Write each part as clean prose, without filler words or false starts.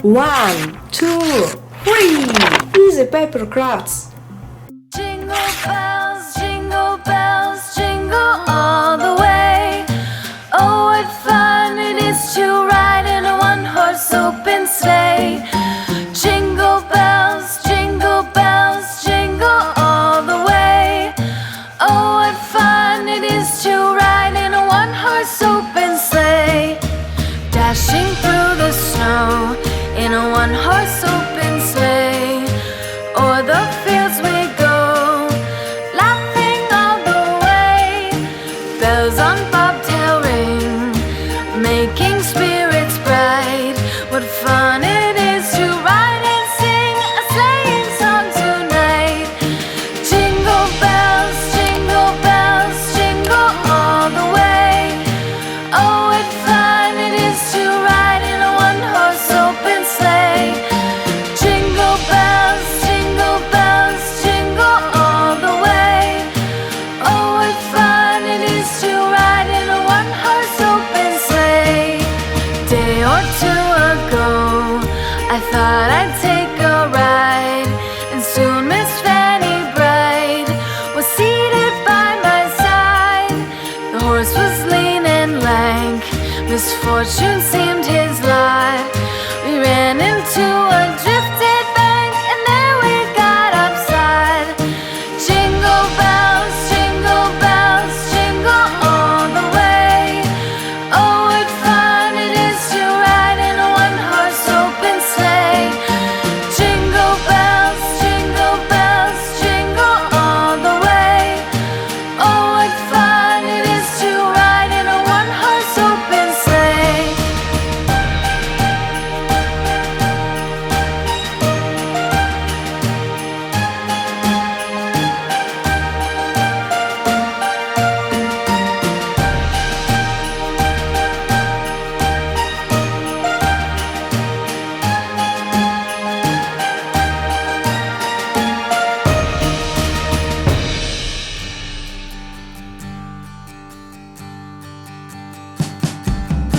One, two, three. Easy paper crafts. Jingle bells, jingle all the way. Oh, what fun it is to ride in a one-horse open sleigh. Jingle bells, jingle all the way. Oh, what fun it is to ride in a one-horse open sleigh. Dashing through the snow in a one-horse open sleigh. O'er the fields we go, laughing all the way. Bells on bobtail ring, making spirits bright. What fun it is to ride and sing a sleighing song tonight. Jingle bells, jingle all the way. Oh, what fun it is to ride in a one-horse open sleigh. Jingle bells, jingle all the way. Oh, what fun it is to ride in a one-horse open sleigh. Day or two ago, I thought I'd take a ride, and soon Miss Fanny Bright was seated by my side. The horse was lean and lank, misfortune seemed his lot. We ran into a drifted bank, and there we got upside. Jingle bells, jingle all the way. Oh, what fun it is to ride in a one-horse open sleigh. Jingle bells, jingle all the way. Oh, what fun it is to ride in a one-horse open sleigh.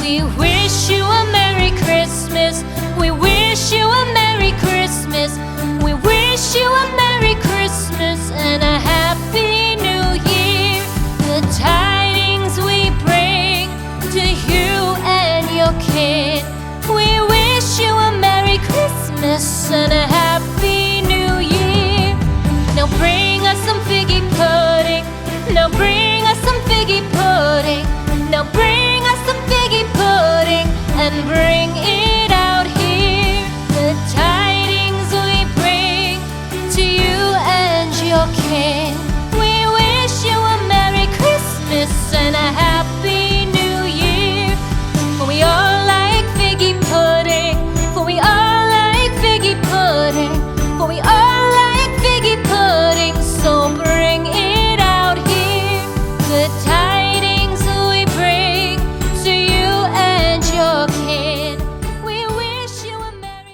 We wish you a Merry Christmas. We wish you a Merry Christmas. We wish you a Merry Christmas and a Happy New Year. The tidings we bring to you and your kin. We wish you a Merry Christmas and a Happy